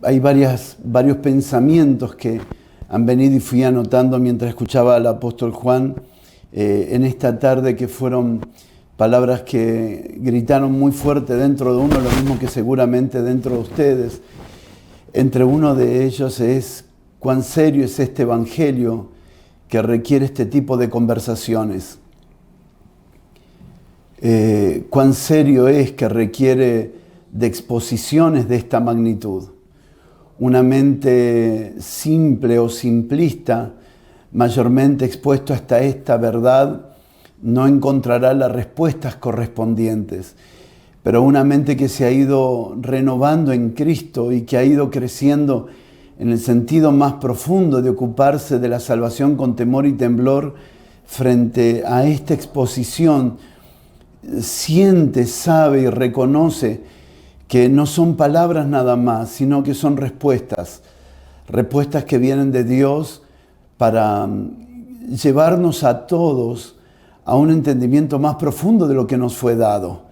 Hay varios pensamientos que han venido y fui anotando mientras escuchaba al apóstol Juan en esta tarde, que fueron palabras que gritaron muy fuerte dentro de uno, lo mismo que seguramente dentro de ustedes. Entre uno de ellos es: cuán serio es este evangelio que requiere este tipo de conversaciones. Cuán serio es que requiere de exposiciones de esta magnitud. Una mente simple o simplista, mayormente expuesto hasta esta verdad, no encontrará las respuestas correspondientes. Pero una mente que se ha ido renovando en Cristo y que ha ido creciendo en el sentido más profundo de ocuparse de la salvación con temor y temblor, frente a esta exposición, siente, sabe y reconoce que no son palabras nada más, sino que son respuestas que vienen de Dios para llevarnos a todos a un entendimiento más profundo de lo que nos fue dado.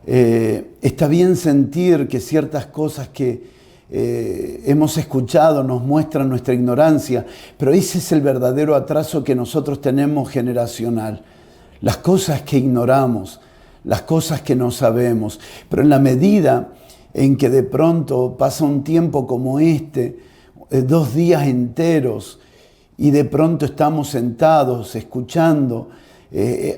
Está bien sentir que ciertas cosas que hemos escuchado nos muestran nuestra ignorancia, pero ese es el verdadero atraso que nosotros tenemos generacional. Las cosas que ignoramos, las cosas que no sabemos, pero en la medida en que de pronto pasa un tiempo como 2 días enteros, y de pronto estamos sentados, escuchando,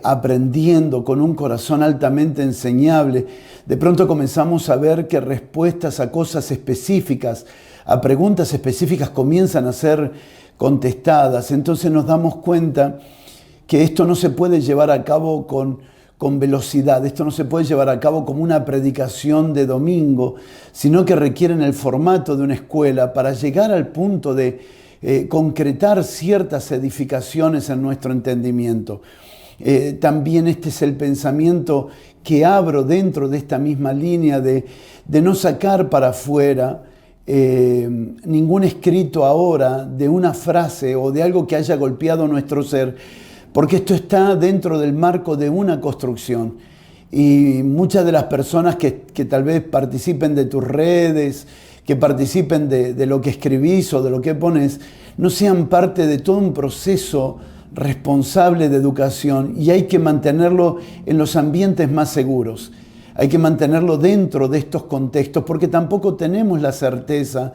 aprendiendo con un corazón altamente enseñable, de pronto comenzamos a ver que respuestas a cosas específicas, a preguntas específicas, comienzan a ser contestadas. Entonces nos damos cuenta que esto no se puede llevar a cabo con velocidad, esto no se puede llevar a cabo como una predicación de domingo, sino que requieren el formato de una escuela para llegar al punto de concretar ciertas edificaciones en nuestro entendimiento. También este es el pensamiento que abro dentro de esta misma línea de no sacar para afuera ningún escrito ahora de una frase o de algo que haya golpeado nuestro ser, porque esto está dentro del marco de una construcción. Y muchas de las personas que tal vez participen de tus redes, que participen de lo que escribís o de lo que pones, no sean parte de todo un proceso responsable de educación, y hay que mantenerlo en los ambientes más seguros. Hay que mantenerlo dentro de estos contextos, porque tampoco tenemos la certeza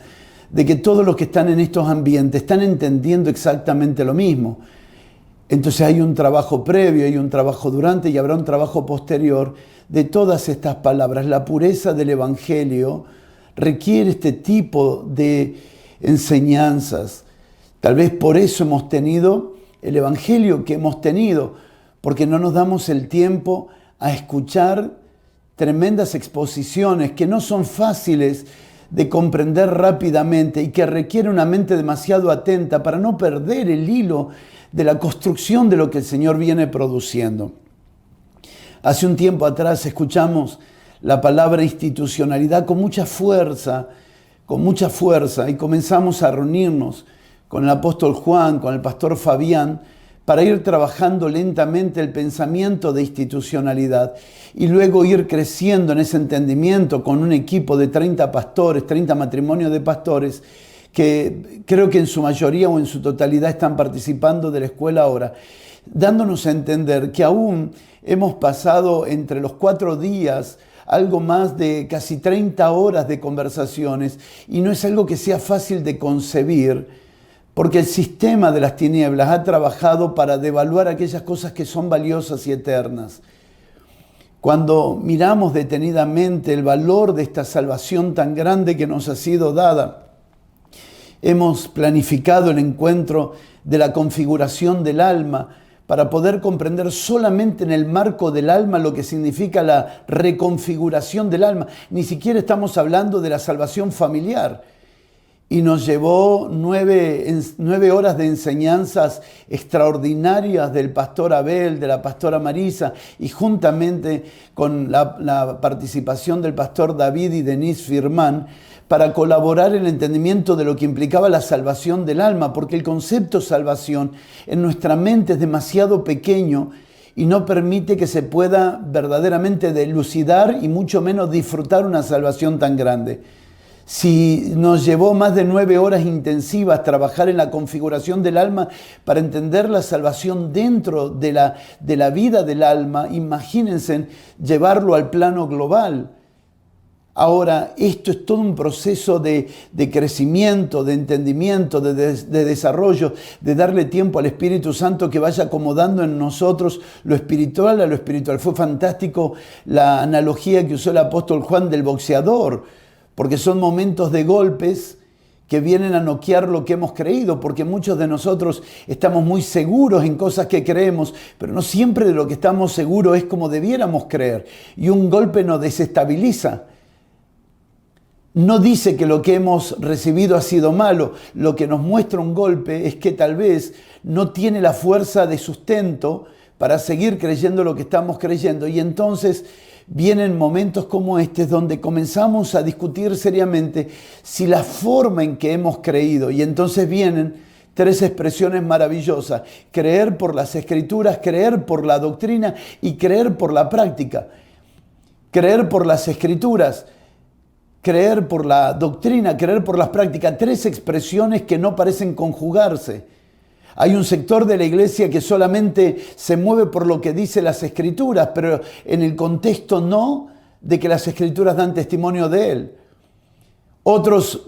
de que todos los que están en estos ambientes están entendiendo exactamente lo mismo. Entonces hay un trabajo previo, hay un trabajo durante y habrá un trabajo posterior de todas estas palabras. La pureza del Evangelio requiere este tipo de enseñanzas. Tal vez por eso hemos tenido el Evangelio que hemos tenido, porque no nos damos el tiempo a escuchar tremendas exposiciones que no son fáciles de comprender rápidamente y que requiere una mente demasiado atenta para no perder el hilo de la construcción de lo que el Señor viene produciendo. Hace un tiempo atrás escuchamos la palabra institucionalidad con mucha fuerza, y comenzamos a reunirnos con el apóstol Juan, con el pastor Fabián, para ir trabajando lentamente el pensamiento de institucionalidad y luego ir creciendo en ese entendimiento con un equipo de 30 pastores, 30 matrimonios de pastores, que creo que en su mayoría o en su totalidad están participando de la escuela ahora, dándonos a entender que aún hemos pasado entre los 4 días algo más de casi 30 horas de conversaciones, y no es algo que sea fácil de concebir, porque el sistema de las tinieblas ha trabajado para devaluar aquellas cosas que son valiosas y eternas. Cuando miramos detenidamente el valor de esta salvación tan grande que nos ha sido dada, hemos planificado el encuentro de la configuración del alma para poder comprender solamente en el marco del alma lo que significa la reconfiguración del alma. Ni siquiera estamos hablando de la salvación familiar. Y nos llevó 9 horas de enseñanzas extraordinarias del pastor Abel, de la pastora Marisa, y juntamente con la participación del pastor David y Denise Firman, para colaborar en el entendimiento de lo que implicaba la salvación del alma, porque el concepto salvación en nuestra mente es demasiado pequeño y no permite que se pueda verdaderamente dilucidar y mucho menos disfrutar una salvación tan grande. Si nos llevó más de 9 horas intensivas trabajar en la configuración del alma para entender la salvación dentro de la vida del alma, imagínense llevarlo al plano global. Ahora, esto es todo un proceso de crecimiento, de entendimiento, de desarrollo, de darle tiempo al Espíritu Santo que vaya acomodando en nosotros lo espiritual a lo espiritual. Fue fantástico la analogía que usó el apóstol Juan del boxeador, porque son momentos de golpes que vienen a noquear lo que hemos creído, porque muchos de nosotros estamos muy seguros en cosas que creemos, pero no siempre de lo que estamos seguros es como debiéramos creer, y un golpe nos desestabiliza. No dice que lo que hemos recibido ha sido malo. Lo que nos muestra un golpe es que tal vez no tiene la fuerza de sustento para seguir creyendo lo que estamos creyendo. Y entonces vienen momentos como este donde comenzamos a discutir seriamente si la forma en que hemos creído. Y entonces vienen 3 expresiones maravillosas: creer por las Escrituras, creer por la doctrina y creer por la práctica. Creer por las Escrituras, creer por la doctrina, creer por las prácticas. 3 expresiones que no parecen conjugarse. Hay un sector de la iglesia que solamente se mueve por lo que dice las Escrituras, pero en el contexto no de que las Escrituras dan testimonio de Él. Otros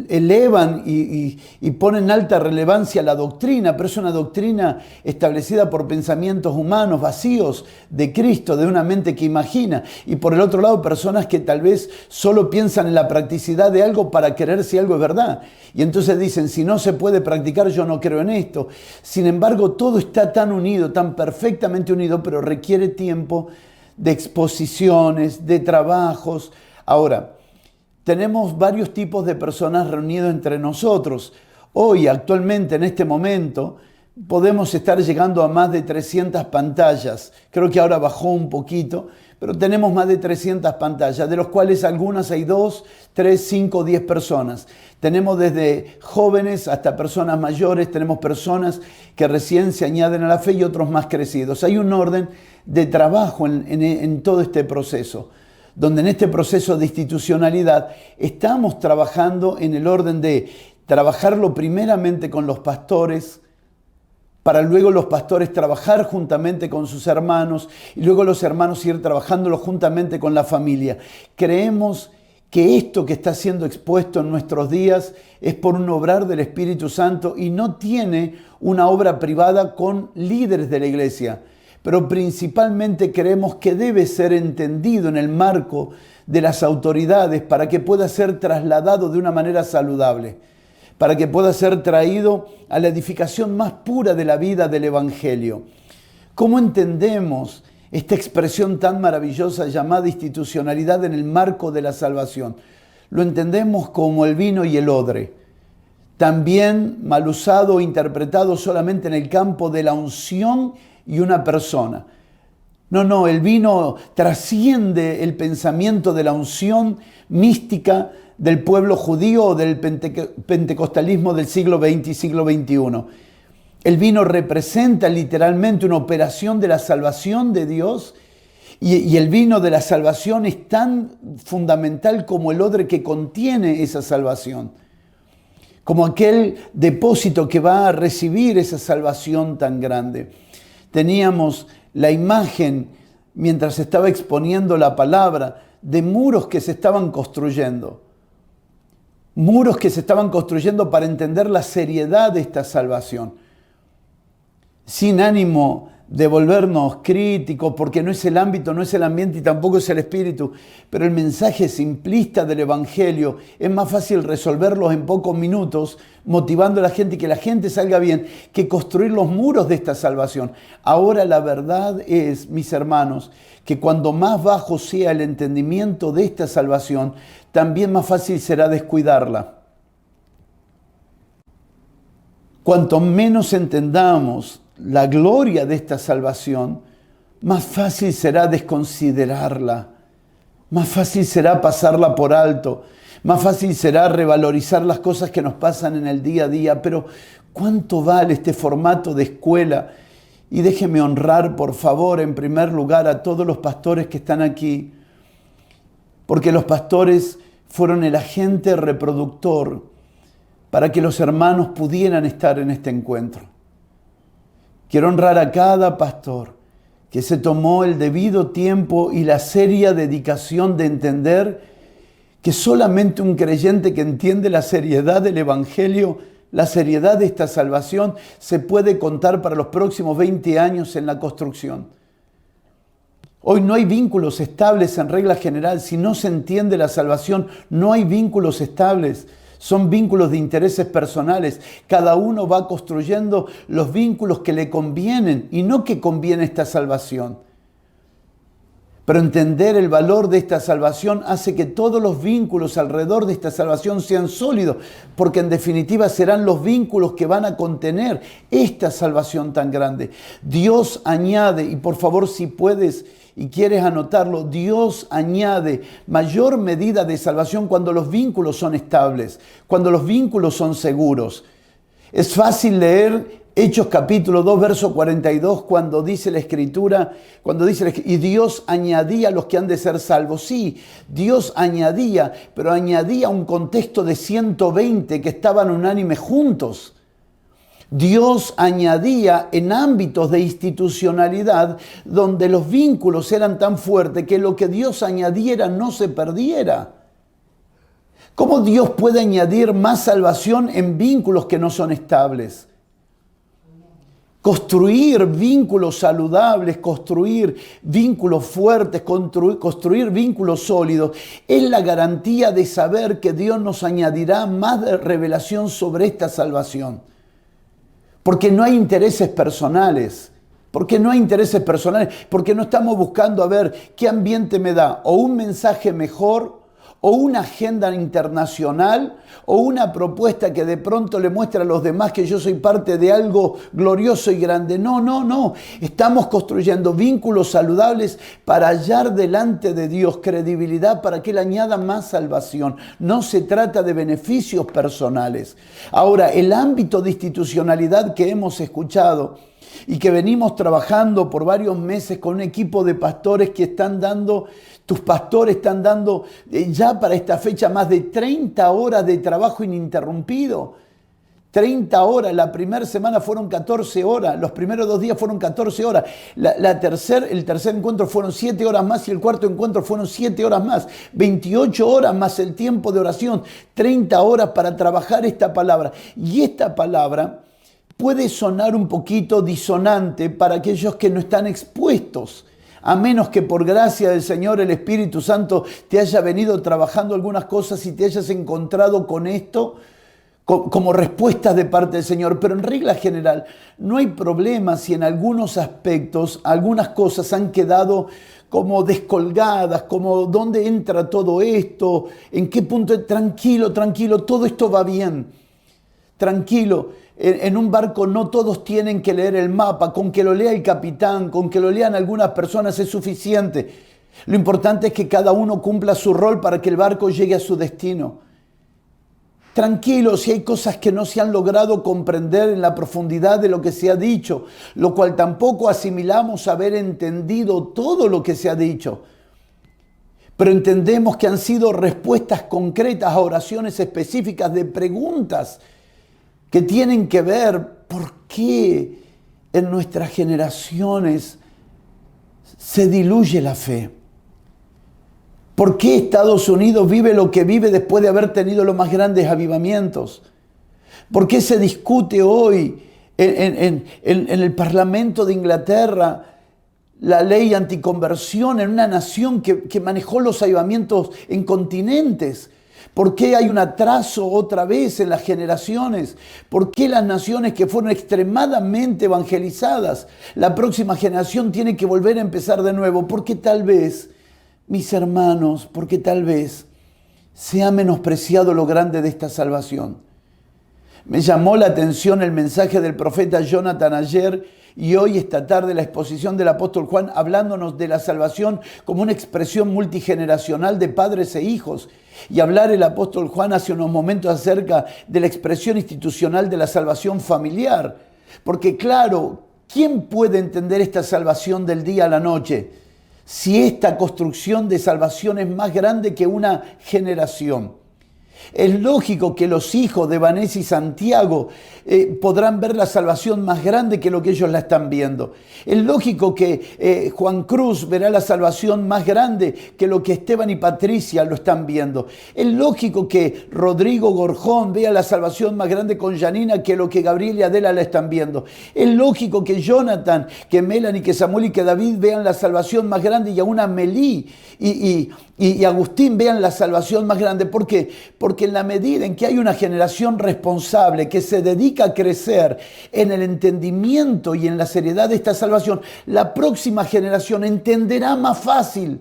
elevan y ponen en alta relevancia la doctrina, pero es una doctrina establecida por pensamientos humanos vacíos de Cristo, de una mente que imagina. Y por el otro lado, personas que tal vez solo piensan en la practicidad de algo para creer si algo es verdad. Y entonces dicen, si no se puede practicar, yo no creo en esto. Sin embargo, todo está tan unido, tan perfectamente unido, pero requiere tiempo de exposiciones, de trabajos. Ahora, tenemos varios tipos de personas reunidos entre nosotros. Hoy, actualmente, en este momento, podemos estar llegando a más de 300 pantallas. Creo que ahora bajó un poquito, pero tenemos más de 300 pantallas, de los cuales algunas hay 2, 3, 5, 10 personas. Tenemos desde jóvenes hasta personas mayores, tenemos personas que recién se añaden a la fe y otros más crecidos. Hay un orden de trabajo en todo este proceso, donde en este proceso de institucionalidad estamos trabajando en el orden de trabajarlo primeramente con los pastores, para luego los pastores trabajar juntamente con sus hermanos y luego los hermanos ir trabajándolo juntamente con la familia. Creemos que esto que está siendo expuesto en nuestros días es por un obrar del Espíritu Santo y no tiene una obra privada con líderes de la iglesia. Pero principalmente creemos que debe ser entendido en el marco de las autoridades para que pueda ser trasladado de una manera saludable, para que pueda ser traído a la edificación más pura de la vida del Evangelio. ¿Cómo entendemos esta expresión tan maravillosa llamada institucionalidad en el marco de la salvación? Lo entendemos como el vino y el odre, también mal usado o interpretado solamente en el campo de la unción y una persona. No, el vino trasciende el pensamiento de la unción mística del pueblo judío o del pentecostalismo del siglo XX y siglo XXI. El vino representa literalmente una operación de la salvación de Dios y el vino de la salvación es tan fundamental como el odre que contiene esa salvación, como aquel depósito que va a recibir esa salvación tan grande. Teníamos la imagen, mientras estaba exponiendo la palabra, de muros que se estaban construyendo. Muros que se estaban construyendo para entender la seriedad de esta salvación. Sin ánimo de volvernos críticos, porque no es el ámbito, no es el ambiente y tampoco es el espíritu, pero el mensaje simplista del Evangelio es más fácil resolverlos en pocos minutos, motivando a la gente y que la gente salga bien, que construir los muros de esta salvación. Ahora la verdad es, mis hermanos, que cuando más bajo sea el entendimiento de esta salvación, también más fácil será descuidarla. Cuanto menos entendamos la gloria de esta salvación, más fácil será desconsiderarla, más fácil será pasarla por alto, más fácil será revalorizar las cosas que nos pasan en el día a día. Pero ¿cuánto vale este formato de escuela? Y déjeme honrar, por favor, en primer lugar a todos los pastores que están aquí, porque los pastores fueron el agente reproductor para que los hermanos pudieran estar en este encuentro. Quiero honrar a cada pastor que se tomó el debido tiempo y la seria dedicación de entender que solamente un creyente que entiende la seriedad del Evangelio, la seriedad de esta salvación, se puede contar para los próximos 20 años en la construcción. Hoy no hay vínculos estables en regla general. Si no se entiende la salvación, no hay vínculos estables. Son vínculos de intereses personales. Cada uno va construyendo los vínculos que le convienen y no que conviene esta salvación. Pero entender el valor de esta salvación hace que todos los vínculos alrededor de esta salvación sean sólidos, porque en definitiva serán los vínculos que van a contener esta salvación tan grande. Dios añade, y por favor si puedes y quieres anotarlo, Dios añade mayor medida de salvación cuando los vínculos son estables, cuando los vínculos son seguros. Es fácil leer Hechos capítulo 2, verso 42, cuando dice la Escritura, y Dios añadía a los que han de ser salvos. Sí, Dios añadía, pero añadía un contexto de 120 que estaban unánimes juntos. Dios añadía en ámbitos de institucionalidad donde los vínculos eran tan fuertes que lo que Dios añadiera no se perdiera. ¿Cómo Dios puede añadir más salvación en vínculos que no son estables? Construir vínculos saludables, construir vínculos fuertes, construir vínculos sólidos es la garantía de saber que Dios nos añadirá más de revelación sobre esta salvación. Porque no hay intereses personales. Porque no estamos buscando a ver qué ambiente me da, o un mensaje mejor, o una agenda internacional, o una propuesta que de pronto le muestra a los demás que yo soy parte de algo glorioso y grande. No. Estamos construyendo vínculos saludables para hallar delante de Dios credibilidad para que Él añada más salvación. No se trata de beneficios personales. Ahora, el ámbito de institucionalidad que hemos escuchado y que venimos trabajando por varios meses con un equipo de pastores que tus pastores están dando ya para esta fecha más de 30 horas de trabajo ininterrumpido. 30 horas, la primera semana fueron 14 horas, los primeros 2 días fueron 14 horas, el tercer encuentro fueron 7 horas más y el cuarto encuentro fueron 7 horas más, 28 horas más el tiempo de oración, 30 horas para trabajar esta palabra. Y esta palabra puede sonar un poquito disonante para aquellos que no están expuestos, a menos que por gracia del Señor el Espíritu Santo te haya venido trabajando algunas cosas y te hayas encontrado con esto como respuestas de parte del Señor. Pero en regla general no hay problema si en algunos aspectos algunas cosas han quedado como descolgadas, como dónde entra todo esto, en qué punto. Tranquilo, todo esto va bien. Tranquilo. En un barco no todos tienen que leer el mapa, con que lo lea el capitán, con que lo lean algunas personas es suficiente. Lo importante es que cada uno cumpla su rol para que el barco llegue a su destino. Tranquilo si hay cosas que no se han logrado comprender en la profundidad de lo que se ha dicho, lo cual tampoco asimilamos haber entendido todo lo que se ha dicho. Pero entendemos que han sido respuestas concretas a oraciones específicas de preguntas que tienen que ver por qué en nuestras generaciones se diluye la fe. ¿Por qué Estados Unidos vive lo que vive después de haber tenido los más grandes avivamientos? ¿Por qué se discute hoy en el Parlamento de Inglaterra la ley anticonversión en una nación que manejó los avivamientos en continentes? ¿Por qué hay un atraso otra vez en las generaciones? ¿Por qué las naciones que fueron extremadamente evangelizadas, la próxima generación tiene que volver a empezar de nuevo? Porque tal vez, mis hermanos, se ha menospreciado lo grande de esta salvación. Me llamó la atención el mensaje del profeta Jonathan ayer y hoy, esta tarde, la exposición del apóstol Juan hablándonos de la salvación como una expresión multigeneracional de padres e hijos. Y hablar el apóstol Juan hace unos momentos acerca de la expresión institucional de la salvación familiar. Porque claro, ¿quién puede entender esta salvación del día a la noche? si esta construcción de salvación es más grande que una generación? Es lógico que los hijos de Vanessa y Santiago podrán ver la salvación más grande que lo que ellos la están viendo. Es lógico que Juan Cruz verá la salvación más grande que lo que Esteban y Patricia lo están viendo. Es lógico que Rodrigo Gorjón vea la salvación más grande con Janina que lo que Gabriel y Adela la están viendo. Es lógico que Jonathan, que Melanie, que Samuel y que David vean la salvación más grande y aún Amelí y Agustín vean la salvación más grande. ¿Por qué? Porque en la medida en que hay una generación responsable que se dedica a crecer en el entendimiento y en la seriedad de esta salvación, la próxima generación entenderá más fácil,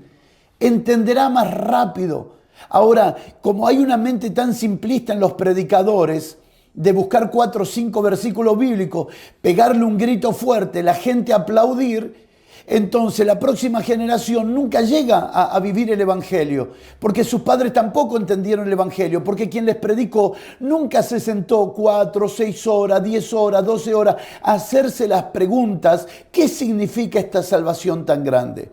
entenderá más rápido. Ahora, como hay una mente tan simplista en los predicadores, de buscar 4 o 5 versículos bíblicos, pegarle un grito fuerte, la gente aplaudir, entonces la próxima generación nunca llega a vivir el Evangelio, porque sus padres tampoco entendieron el Evangelio, porque quien les predicó nunca se sentó 4, 6 horas, 10 horas, 12 horas a hacerse las preguntas: ¿qué significa esta salvación tan grande?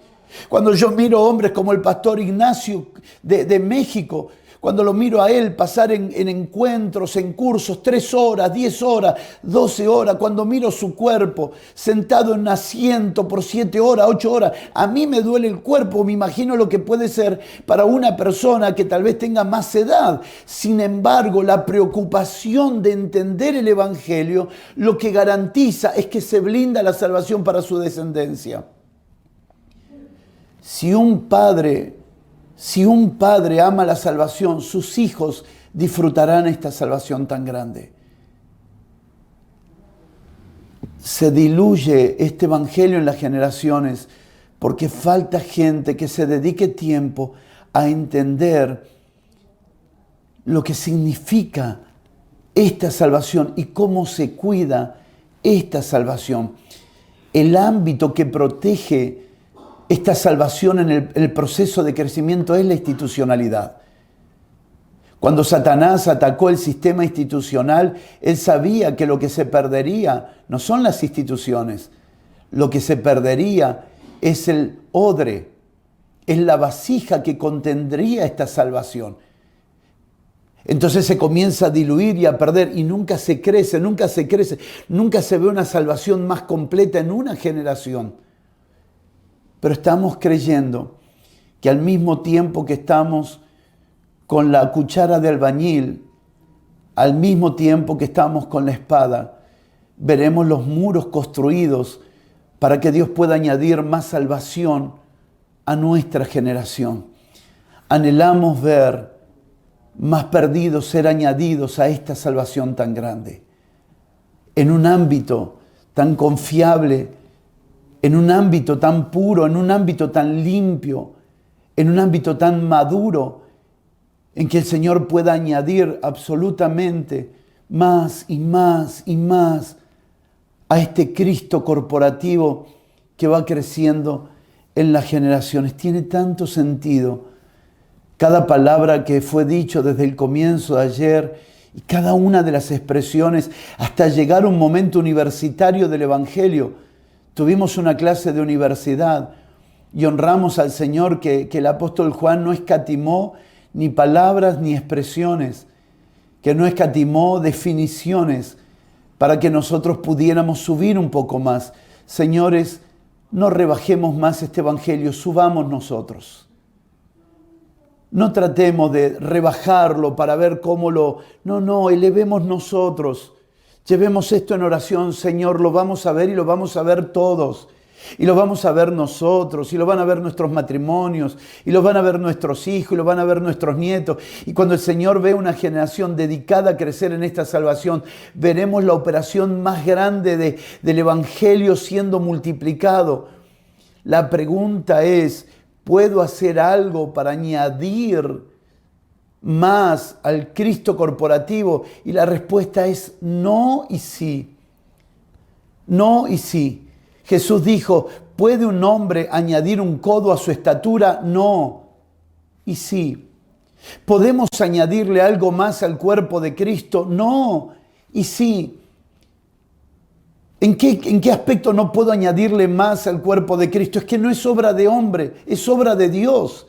Cuando yo miro hombres como el pastor Ignacio de México, cuando lo miro a él pasar en encuentros, en cursos, 3 horas, 10 horas, 12 horas, cuando miro su cuerpo sentado en un asiento por 7 horas, 8 horas, a mí me duele el cuerpo, me imagino lo que puede ser para una persona que tal vez tenga más edad. Sin embargo, la preocupación de entender el Evangelio lo que garantiza es que se blinda la salvación para su descendencia. Si un padre ama la salvación, sus hijos disfrutarán esta salvación tan grande. Se diluye este evangelio en las generaciones porque falta gente que se dedique tiempo a entender lo que significa esta salvación y cómo se cuida esta salvación. El ámbito que protege esta salvación en el proceso de crecimiento es la institucionalidad. Cuando Satanás atacó el sistema institucional, él sabía que lo que se perdería no son las instituciones. Lo que se perdería es el odre, es la vasija que contendría esta salvación. Entonces se comienza a diluir y a perder y nunca se crece, nunca se ve una salvación más completa en una generación. Pero estamos creyendo que al mismo tiempo que estamos con la cuchara de albañil, al mismo tiempo que estamos con la espada, veremos los muros construidos para que Dios pueda añadir más salvación a nuestra generación. Anhelamos ver más perdidos ser añadidos a esta salvación tan grande, en un ámbito tan confiable, en un ámbito tan puro, en un ámbito tan limpio, en un ámbito tan maduro, en que el Señor pueda añadir absolutamente más y más y más a este Cristo corporativo que va creciendo en las generaciones. Tiene tanto sentido cada palabra que fue dicho desde el comienzo de ayer y cada una de las expresiones hasta llegar a un momento universitario del Evangelio. Tuvimos una clase de universidad y honramos al Señor que el apóstol Juan no escatimó ni palabras ni expresiones, que no escatimó definiciones para que nosotros pudiéramos subir un poco más. Señores, no rebajemos más este evangelio, subamos nosotros. No tratemos de rebajarlo para ver cómo No, elevemos nosotros. Llevemos esto en oración, Señor, lo vamos a ver y lo vamos a ver todos. Y lo vamos a ver nosotros, y lo van a ver nuestros matrimonios, y lo van a ver nuestros hijos, y lo van a ver nuestros nietos. Y cuando el Señor ve una generación dedicada a crecer en esta salvación, veremos la operación más grande del Evangelio siendo multiplicado. La pregunta es, ¿puedo hacer algo para añadir más al Cristo corporativo? Y la respuesta es no y sí. No y sí. Jesús dijo, ¿puede un hombre añadir un codo a su estatura? No y sí. ¿Podemos añadirle algo más al cuerpo de Cristo? No y sí. ¿En qué aspecto no puedo añadirle más al cuerpo de Cristo? Es que no es obra de hombre, es obra de Dios.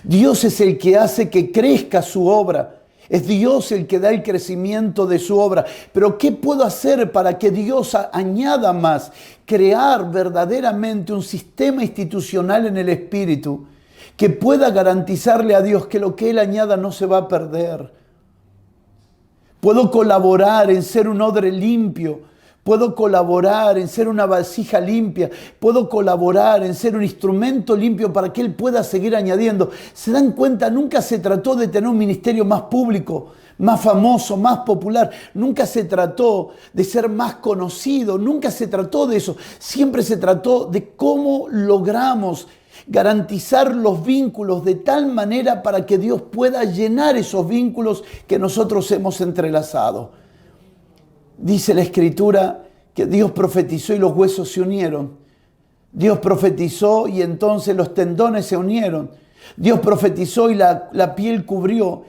Dios es el que hace que crezca su obra. Es Dios el que da el crecimiento de su obra. Pero ¿qué puedo hacer para que Dios añada más? Crear verdaderamente un sistema institucional en el Espíritu que pueda garantizarle a Dios que lo que Él añada no se va a perder. Puedo colaborar en ser un odre limpio. Puedo colaborar en ser una vasija limpia. Puedo colaborar en ser un instrumento limpio para que Él pueda seguir añadiendo. ¿Se dan cuenta? Nunca se trató de tener un ministerio más público, más famoso, más popular. Nunca se trató de ser más conocido. Nunca se trató de eso. Siempre se trató de cómo logramos garantizar los vínculos de tal manera para que Dios pueda llenar esos vínculos que nosotros hemos entrelazado. Dice la Escritura que Dios profetizó y los huesos se unieron. Dios profetizó y entonces los tendones se unieron. Dios profetizó y la piel cubrió.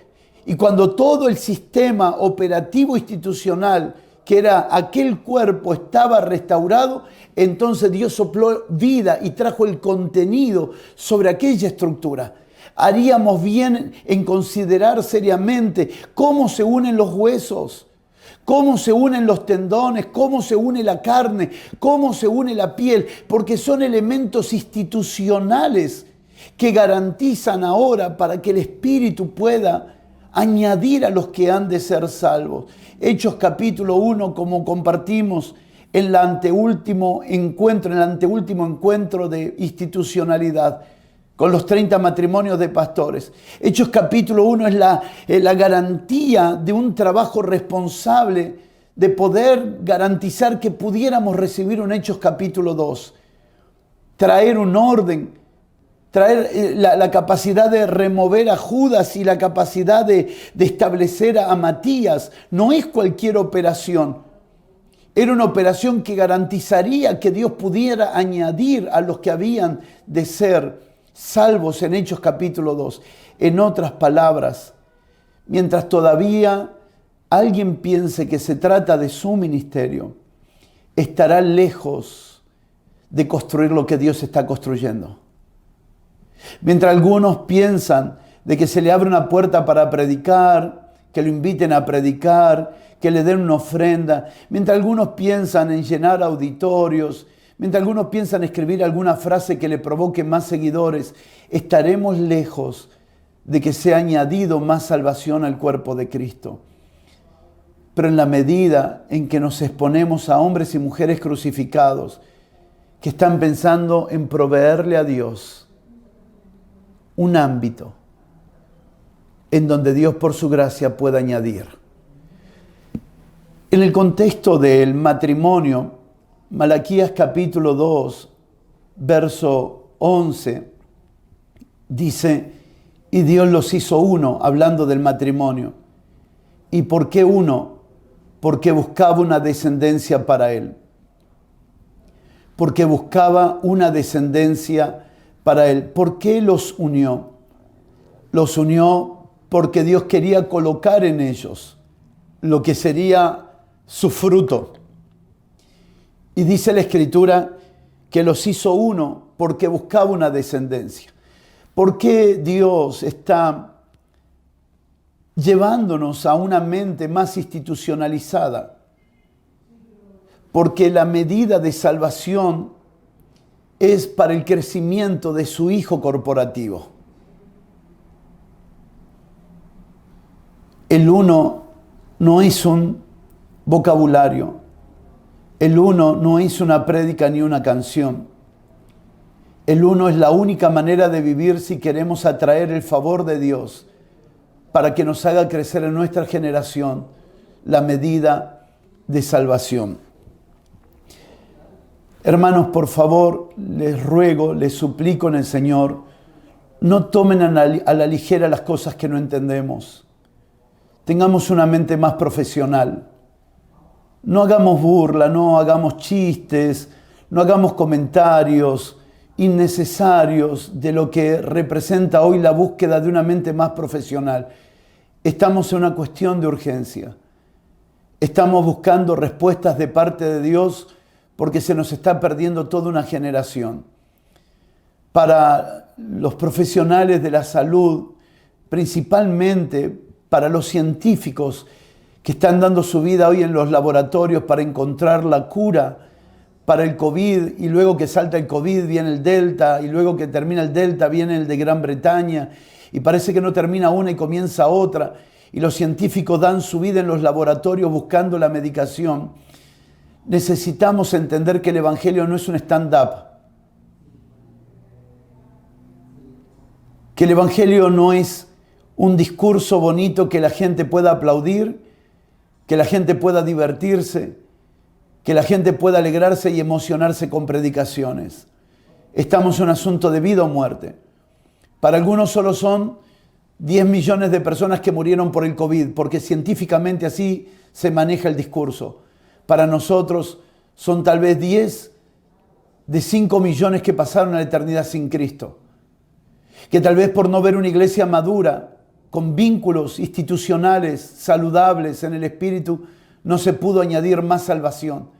Y cuando todo el sistema operativo institucional, que era aquel cuerpo, estaba restaurado, entonces Dios sopló vida y trajo el contenido sobre aquella estructura. Haríamos bien en considerar seriamente cómo se unen los huesos, cómo se unen los tendones, cómo se une la carne, cómo se une la piel, porque son elementos institucionales que garantizan ahora para que el Espíritu pueda añadir a los que han de ser salvos. Hechos capítulo 1, como compartimos en el anteúltimo encuentro de institucionalidad, con los 30 matrimonios de pastores. Hechos capítulo 1 es la garantía de un trabajo responsable de poder garantizar que pudiéramos recibir un Hechos capítulo 2. Traer un orden, traer la capacidad de remover a Judas y la capacidad de establecer a Matías. No es cualquier operación. Era una operación que garantizaría que Dios pudiera añadir a los que habían de ser salvos en Hechos capítulo 2. En otras palabras, mientras todavía alguien piense que se trata de su ministerio, estará lejos de construir lo que Dios está construyendo. Mientras algunos piensan de que se le abre una puerta para predicar, que lo inviten a predicar, que le den una ofrenda, mientras algunos piensan en llenar auditorios, mientras algunos piensan escribir alguna frase que le provoque más seguidores, estaremos lejos de que sea añadido más salvación al cuerpo de Cristo. Pero en la medida en que nos exponemos a hombres y mujeres crucificados que están pensando en proveerle a Dios un ámbito en donde Dios por su gracia pueda añadir. En el contexto del matrimonio, Malaquías capítulo 2, verso 11, dice, y Dios los hizo uno, hablando del matrimonio. ¿Y por qué uno? Porque buscaba una descendencia para él. Porque buscaba una descendencia para él. ¿Por qué los unió? Los unió porque Dios quería colocar en ellos lo que sería su fruto. Y dice la Escritura que los hizo uno porque buscaba una descendencia. ¿Por qué Dios está llevándonos a una mente más institucionalizada? Porque la medida de salvación es para el crecimiento de su Hijo corporativo. El uno no es un vocabulario. El uno no es una prédica ni una canción. El uno es la única manera de vivir si queremos atraer el favor de Dios para que nos haga crecer en nuestra generación la medida de salvación. Hermanos, por favor, les ruego, les suplico en el Señor, no tomen a la ligera las cosas que no entendemos. Tengamos una mente más profesional. No hagamos burla, no hagamos chistes, no hagamos comentarios innecesarios de lo que representa hoy la búsqueda de una mente más profesional. Estamos en una cuestión de urgencia. Estamos buscando respuestas de parte de Dios porque se nos está perdiendo toda una generación. Para los profesionales de la salud, principalmente para los científicos que están dando su vida hoy en los laboratorios para encontrar la cura para el COVID, y luego que salta el COVID viene el Delta, y luego que termina el Delta viene el de Gran Bretaña, y parece que no termina una y comienza otra, y los científicos dan su vida en los laboratorios buscando la medicación. Necesitamos entender que el Evangelio no es un stand-up, que el Evangelio no es un discurso bonito que la gente pueda aplaudir, que la gente pueda divertirse, que la gente pueda alegrarse y emocionarse con predicaciones. Estamos en un asunto de vida o muerte. Para algunos solo son 10 millones de personas que murieron por el COVID, porque científicamente así se maneja el discurso. Para nosotros son tal vez 10 de 5 millones que pasaron a la eternidad sin Cristo. Que tal vez por no ver una iglesia madura, con vínculos institucionales saludables en el espíritu, no se pudo añadir más salvación.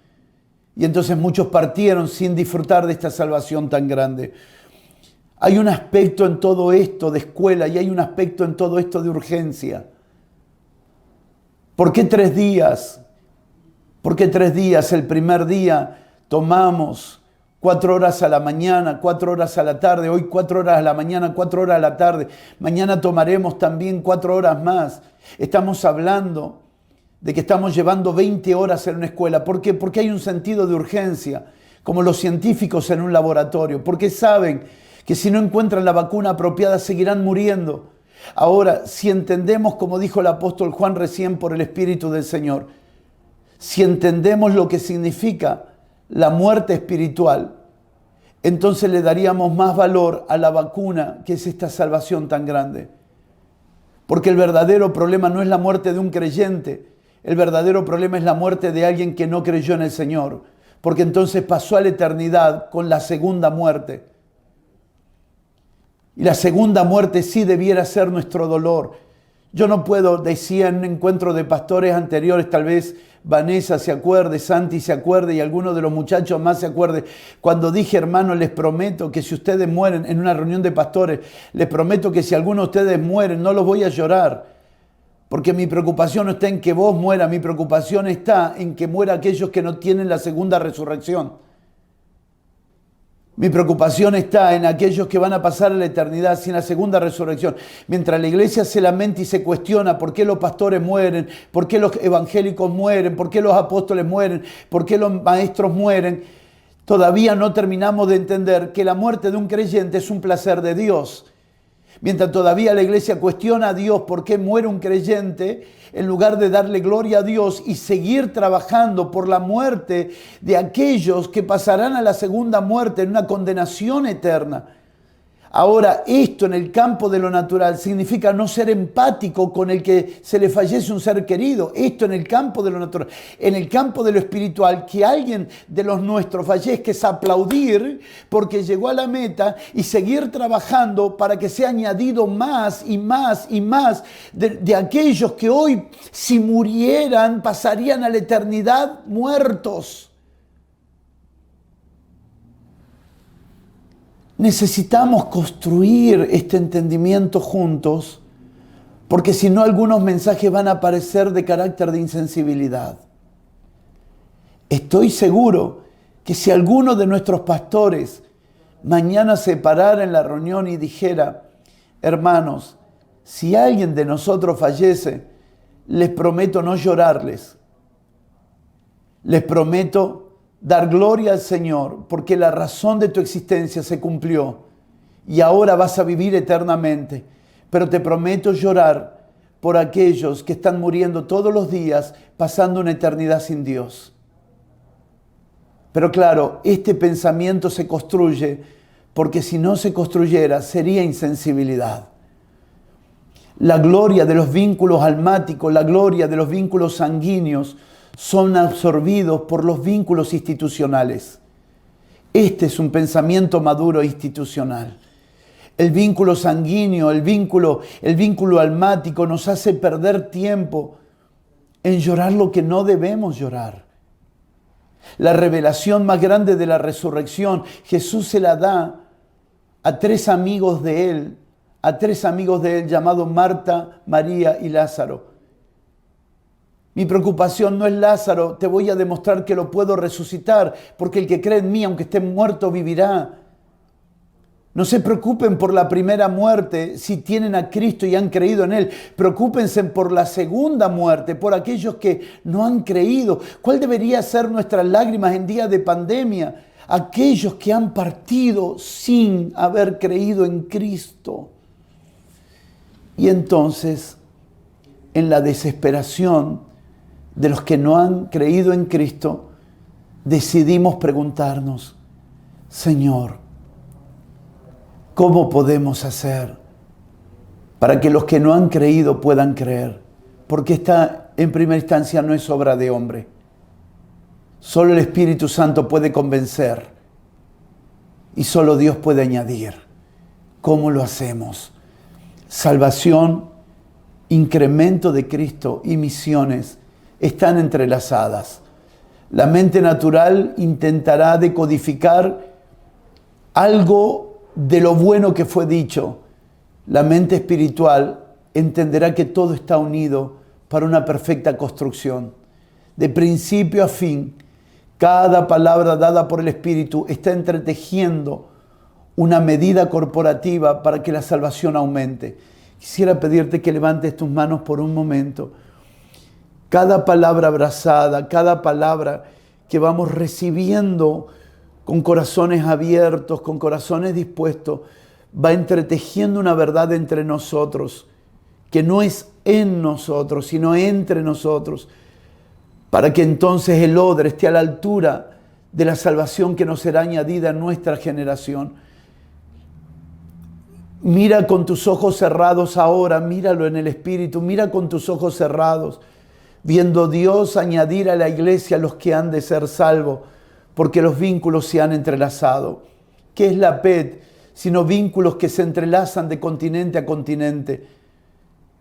Y entonces muchos partieron sin disfrutar de esta salvación tan grande. Hay un aspecto en todo esto de escuela y hay un aspecto en todo esto de urgencia. ¿Por qué 3 días? ¿Por qué 3 días? El primer día tomamos 4 horas a la mañana, 4 horas a la tarde, hoy 4 horas a la mañana, 4 horas a la tarde. Mañana tomaremos también 4 horas más. Estamos hablando de que estamos llevando 20 horas en una escuela. ¿Por qué? Porque hay un sentido de urgencia, como los científicos en un laboratorio, porque saben que si no encuentran la vacuna apropiada seguirán muriendo. Ahora, si entendemos, como dijo el apóstol Juan recién por el Espíritu del Señor, si entendemos lo que significa la muerte espiritual, entonces le daríamos más valor a la vacuna, que es esta salvación tan grande. Porque el verdadero problema no es la muerte de un creyente, el verdadero problema es la muerte de alguien que no creyó en el Señor, porque entonces pasó a la eternidad con la segunda muerte. Y la segunda muerte sí debiera ser nuestro dolor. Yo no puedo, decía en un encuentro de pastores anteriores, tal vez Vanessa se acuerde, Santi se acuerde y alguno de los muchachos más se acuerde, cuando dije, hermanos, les prometo que si ustedes mueren en una reunión de pastores, les prometo que si alguno de ustedes mueren, no los voy a llorar. Porque mi preocupación no está en que vos mueras, mi preocupación está en que mueran aquellos que no tienen la segunda resurrección. Mi preocupación está en aquellos que van a pasar a la eternidad sin la segunda resurrección. Mientras la iglesia se lamenta y se cuestiona por qué los pastores mueren, por qué los evangélicos mueren, por qué los apóstoles mueren, por qué los maestros mueren, todavía no terminamos de entender que la muerte de un creyente es un placer de Dios. Mientras todavía la iglesia cuestiona a Dios por qué muere un creyente, en lugar de darle gloria a Dios y seguir trabajando por la muerte de aquellos que pasarán a la segunda muerte en una condenación eterna. Ahora, esto en el campo de lo natural significa no ser empático con el que se le fallece un ser querido. Esto en el campo de lo natural. En el campo de lo espiritual, que alguien de los nuestros fallezca es aplaudir porque llegó a la meta y seguir trabajando para que sea añadido más y más y más de aquellos que hoy, si murieran, pasarían a la eternidad muertos. Necesitamos construir este entendimiento juntos, porque si no, algunos mensajes van a parecer de carácter de insensibilidad. Estoy seguro que si alguno de nuestros pastores mañana se parara en la reunión y dijera, hermanos, si alguien de nosotros fallece, les prometo no llorarles. Les prometo dar gloria al Señor, porque la razón de tu existencia se cumplió y ahora vas a vivir eternamente. Pero te prometo llorar por aquellos que están muriendo todos los días, pasando una eternidad sin Dios. Pero claro, este pensamiento se construye porque si no se construyera sería insensibilidad. La gloria de los vínculos almáticos, la gloria de los vínculos sanguíneos son absorbidos por los vínculos institucionales. Este es un pensamiento maduro institucional. El vínculo sanguíneo, el vínculo almático nos hace perder tiempo en llorar lo que no debemos llorar. La revelación más grande de la resurrección, Jesús se la da a tres amigos de él llamados Marta, María y Lázaro. Mi preocupación no es Lázaro, te voy a demostrar que lo puedo resucitar, porque el que cree en mí, aunque esté muerto, vivirá. No se preocupen por la primera muerte si tienen a Cristo y han creído en Él. Preocúpense por la segunda muerte, por aquellos que no han creído. ¿Cuál debería ser nuestras lágrimas en días de pandemia? Aquellos que han partido sin haber creído en Cristo. Y entonces, en la desesperación de los que no han creído en Cristo, decidimos preguntarnos, Señor, ¿cómo podemos hacer para que los que no han creído puedan creer? Porque esta, en primera instancia, no es obra de hombre. Solo el Espíritu Santo puede convencer y solo Dios puede añadir. ¿Cómo lo hacemos? Salvación, incremento de Cristo y misiones están entrelazadas. La mente natural intentará decodificar algo de lo bueno que fue dicho. La mente espiritual entenderá que todo está unido para una perfecta construcción. De principio a fin, cada palabra dada por el Espíritu está entretejiendo una medida corporativa para que la salvación aumente. Quisiera pedirte que levantes tus manos por un momento. Cada palabra abrazada, cada palabra que vamos recibiendo con corazones abiertos, con corazones dispuestos, va entretejiendo una verdad entre nosotros, que no es en nosotros, sino entre nosotros, para que entonces el odre esté a la altura de la salvación que nos será añadida en nuestra generación. Mira con tus ojos cerrados ahora, míralo en el Espíritu, mira con tus ojos cerrados, viendo Dios añadir a la iglesia los que han de ser salvos, porque los vínculos se han entrelazado. ¿Qué es la PET? Sino vínculos que se entrelazan de continente a continente.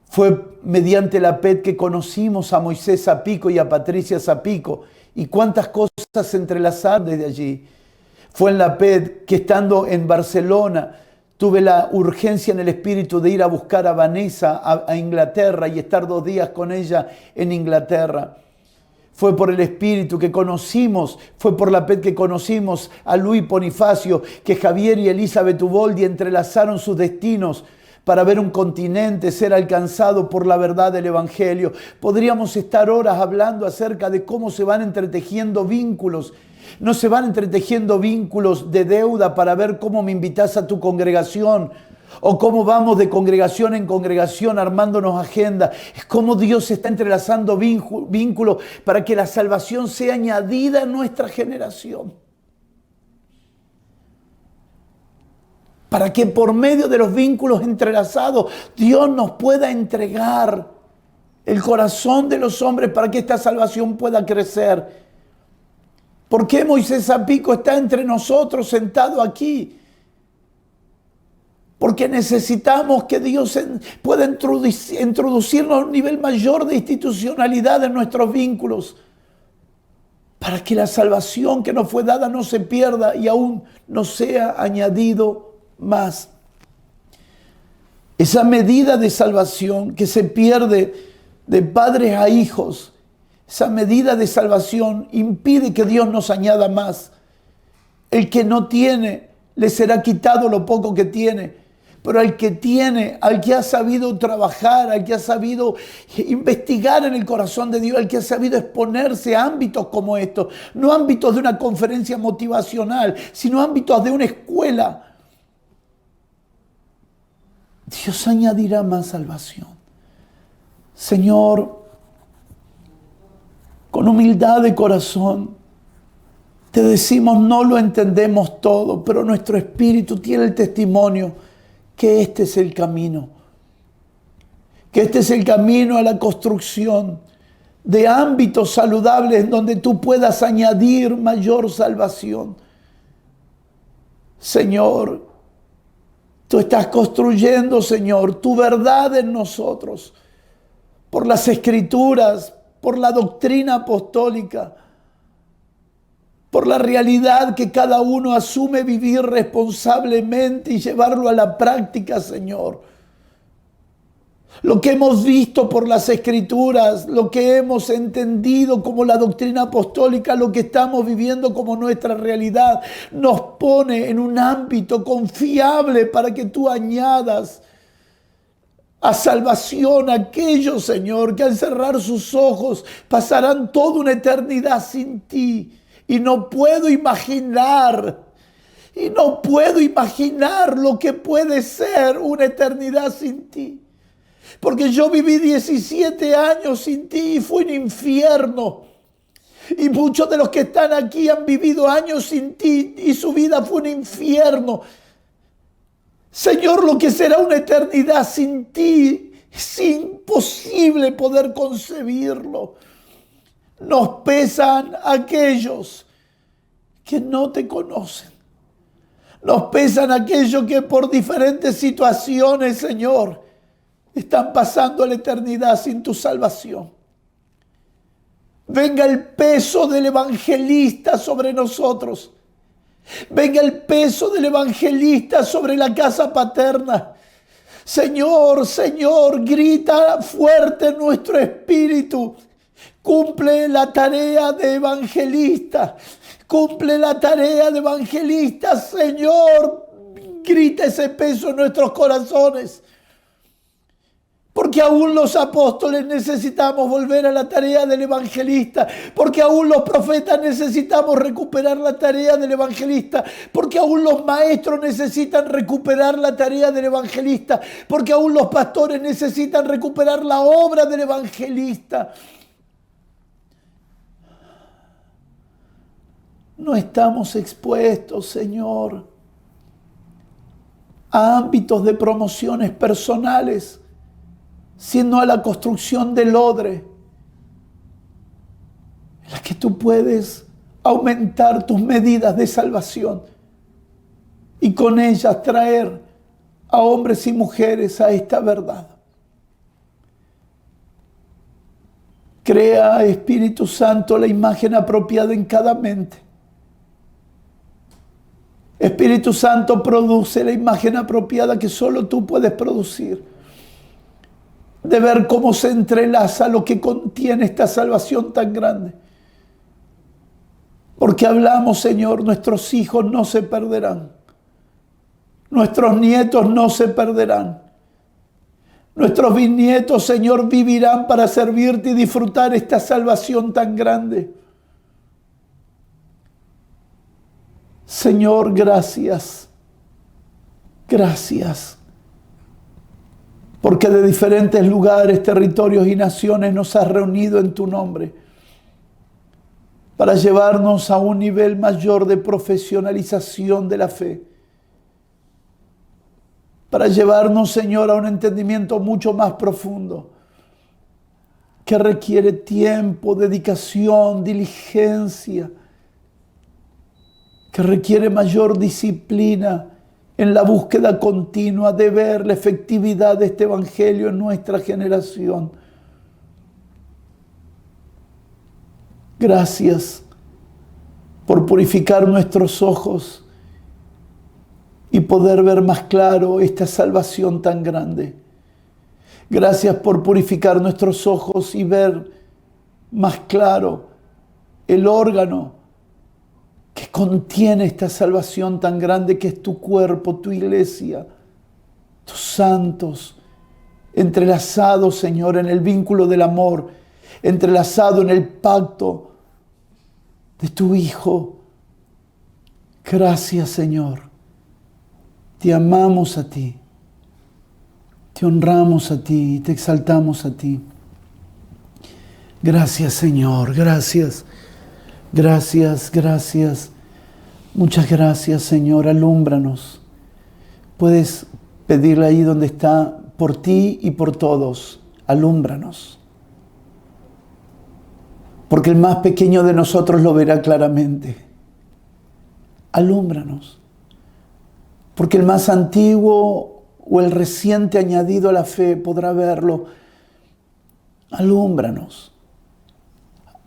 Fue mediante la PET que conocimos a Moisés Zapico y a Patricia Zapico, y cuántas cosas se entrelazaron desde allí. Fue en la PET que, estando en Barcelona, tuve la urgencia en el espíritu de ir a buscar a Vanessa a Inglaterra y estar 2 días con ella en Inglaterra. Fue por el Espíritu que conocimos, fue por la PET que conocimos a Luis Bonifacio, que Javier y Elizabeth Uboldi entrelazaron sus destinos para ver un continente ser alcanzado por la verdad del Evangelio. Podríamos estar horas hablando acerca de cómo se van entretejiendo vínculos. No se van entretejiendo vínculos de deuda para ver cómo me invitas a tu congregación o cómo vamos de congregación en congregación armándonos agenda. Es como Dios está entrelazando vínculos para que la salvación sea añadida a nuestra generación. Para que por medio de los vínculos entrelazados Dios nos pueda entregar el corazón de los hombres para que esta salvación pueda crecer. ¿Por qué Moisés Zapico está entre nosotros sentado aquí? Porque necesitamos que Dios pueda introducirnos a un nivel mayor de institucionalidad en nuestros vínculos, para que la salvación que nos fue dada no se pierda y aún no sea añadido más. Esa medida de salvación que se pierde de padres a hijos, esa medida de salvación impide que Dios nos añada más. El que no tiene, le será quitado lo poco que tiene. Pero al que tiene, al que ha sabido trabajar, al que ha sabido investigar en el corazón de Dios, al que ha sabido exponerse a ámbitos como estos, no ámbitos de una conferencia motivacional, sino ámbitos de una escuela, Dios añadirá más salvación. Señor, con humildad de corazón, te decimos, no lo entendemos todo, pero nuestro espíritu tiene el testimonio que este es el camino. Que este es el camino a la construcción de ámbitos saludables donde tú puedas añadir mayor salvación. Señor, tú estás construyendo, Señor, tu verdad en nosotros, por las Escrituras, por la doctrina apostólica, por la realidad que cada uno asume vivir responsablemente y llevarlo a la práctica, Señor. Lo que hemos visto por las Escrituras, lo que hemos entendido como la doctrina apostólica, lo que estamos viviendo como nuestra realidad, nos pone en un ámbito confiable para que tú añadas a salvación a aquellos, Señor, que al cerrar sus ojos pasarán toda una eternidad sin ti. Y no puedo imaginar lo que puede ser una eternidad sin ti. Porque yo viví 17 años sin ti y fue un infierno. Y muchos de los que están aquí han vivido años sin ti y su vida fue un infierno. Señor, lo que será una eternidad sin ti es imposible poder concebirlo. Nos pesan aquellos que no te conocen. Nos pesan aquellos que por diferentes situaciones, Señor, están pasando la eternidad sin tu salvación. Venga el peso del evangelista sobre nosotros. Venga el peso del evangelista sobre la casa paterna. Señor, Señor, grita fuerte en nuestro espíritu. Cumple la tarea de evangelista. Cumple la tarea de evangelista, Señor. Grita ese peso en nuestros corazones. Porque aún los apóstoles necesitamos volver a la tarea del evangelista. Porque aún los profetas necesitamos recuperar la tarea del evangelista. Porque aún los maestros necesitan recuperar la tarea del evangelista. Porque aún los pastores necesitan recuperar la obra del evangelista. No estamos expuestos, Señor, a ámbitos de promociones personales, sino a la construcción del odre, en la que tú puedes aumentar tus medidas de salvación y con ellas traer a hombres y mujeres a esta verdad. Crea, Espíritu Santo, la imagen apropiada en cada mente. Espíritu Santo, produce la imagen apropiada que solo tú puedes producir. De ver cómo se entrelaza lo que contiene esta salvación tan grande. Porque hablamos, Señor, nuestros hijos no se perderán. Nuestros nietos no se perderán. Nuestros bisnietos, Señor, vivirán para servirte y disfrutar esta salvación tan grande. Señor, gracias. Gracias. Porque de diferentes lugares, territorios y naciones nos has reunido en tu nombre para llevarnos a un nivel mayor de profesionalización de la fe. Para llevarnos, Señor, a un entendimiento mucho más profundo que requiere tiempo, dedicación, diligencia, que requiere mayor disciplina en la búsqueda continua de ver la efectividad de este evangelio en nuestra generación. Gracias por purificar nuestros ojos y poder ver más claro esta salvación tan grande. Gracias por purificar nuestros ojos y ver más claro el órgano que contiene esta salvación tan grande que es tu cuerpo, tu iglesia, tus santos, entrelazados, Señor, en el vínculo del amor, entrelazado en el pacto de tu Hijo. Gracias, Señor. Te amamos a ti, te honramos a ti, te exaltamos a ti. Gracias, Señor, gracias. Gracias, gracias. Muchas gracias, Señor. Alúmbranos. Puedes pedirle ahí donde está, por ti y por todos. Alúmbranos. Porque el más pequeño de nosotros lo verá claramente. Alúmbranos. Porque el más antiguo o el reciente añadido a la fe podrá verlo. Alúmbranos.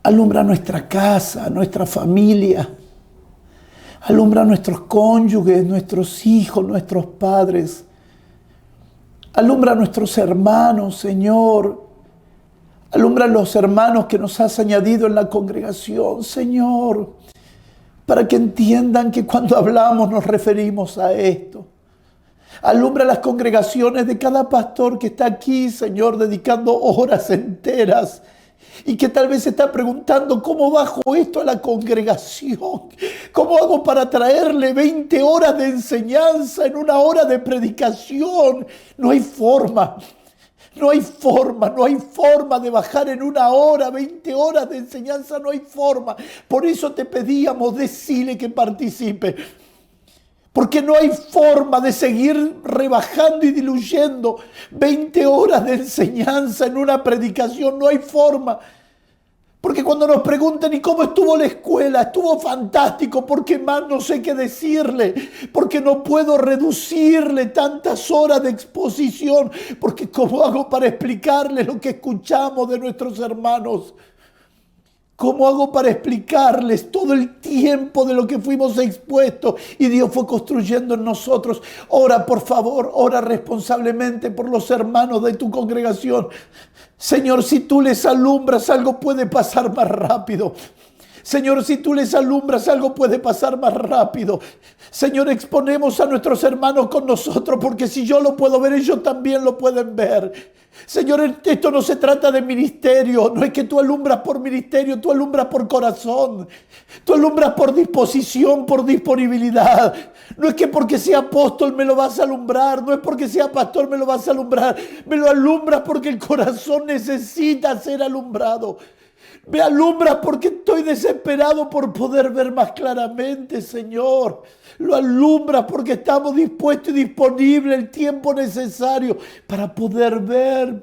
Alumbra nuestra casa, nuestra familia. Alumbra a nuestros cónyuges, nuestros hijos, nuestros padres. Alumbra a nuestros hermanos, Señor. Alumbra a los hermanos que nos has añadido en la congregación, Señor. Para que entiendan que cuando hablamos nos referimos a esto. Alumbra las congregaciones de cada pastor que está aquí, Señor, dedicando horas enteras y que tal vez se está preguntando cómo bajo esto a la congregación. ¿Cómo hago para traerle 20 horas de enseñanza en una hora de predicación? No hay forma. No hay forma de bajar en una hora, 20 horas de enseñanza, no hay forma. Por eso te pedíamos, decile que participe. Porque no hay forma de seguir rebajando y diluyendo 20 horas de enseñanza en una predicación. No hay forma. Porque cuando nos preguntan ¿y cómo estuvo la escuela? Estuvo fantástico, porque más no sé qué decirle. Porque no puedo reducirle tantas horas de exposición. Porque ¿cómo hago para explicarle lo que escuchamos de nuestros hermanos? ¿Cómo hago para explicarles todo el tiempo de lo que fuimos expuestos y Dios fue construyendo en nosotros? Ora, por favor, ora responsablemente por los hermanos de tu congregación. Señor, si tú les alumbras, algo puede pasar más rápido. Señor, si tú les alumbras, algo puede pasar más rápido. Señor, exponemos a nuestros hermanos con nosotros, porque si yo lo puedo ver, ellos también lo pueden ver. Señor, esto no se trata de ministerio. No es que tú alumbras por ministerio, tú alumbras por corazón. Tú alumbras por disposición, por disponibilidad. No es que porque sea apóstol me lo vas a alumbrar. No es porque sea pastor me lo vas a alumbrar. Me lo alumbras porque el corazón necesita ser alumbrado. Me alumbras porque estoy desesperado por poder ver más claramente, Señor. Lo alumbras porque estamos dispuestos y disponibles el tiempo necesario para poder ver,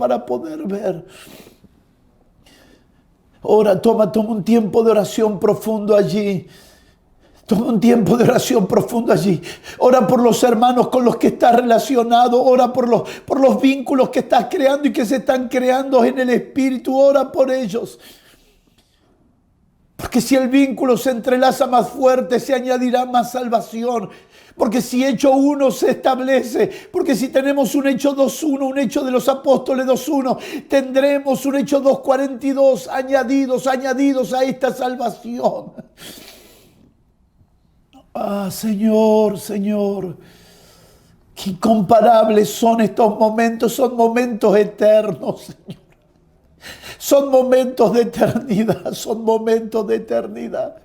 Ora, toma un tiempo de oración profundo allí. Toma un tiempo de oración profundo allí. Ora por los hermanos con los que estás relacionado. Ora por los vínculos que estás creando y que se están creando en el Espíritu. Ora por ellos. Porque si el vínculo se entrelaza más fuerte, se añadirá más salvación. Porque si Hecho 1 se establece, porque si tenemos un Hecho 2.1, un Hecho de los Apóstoles 2.1, tendremos un Hecho 2.42 añadidos a esta salvación. Ah, Señor, qué incomparables son estos momentos, son momentos eternos, Señor. Son momentos de eternidad, son momentos de eternidad.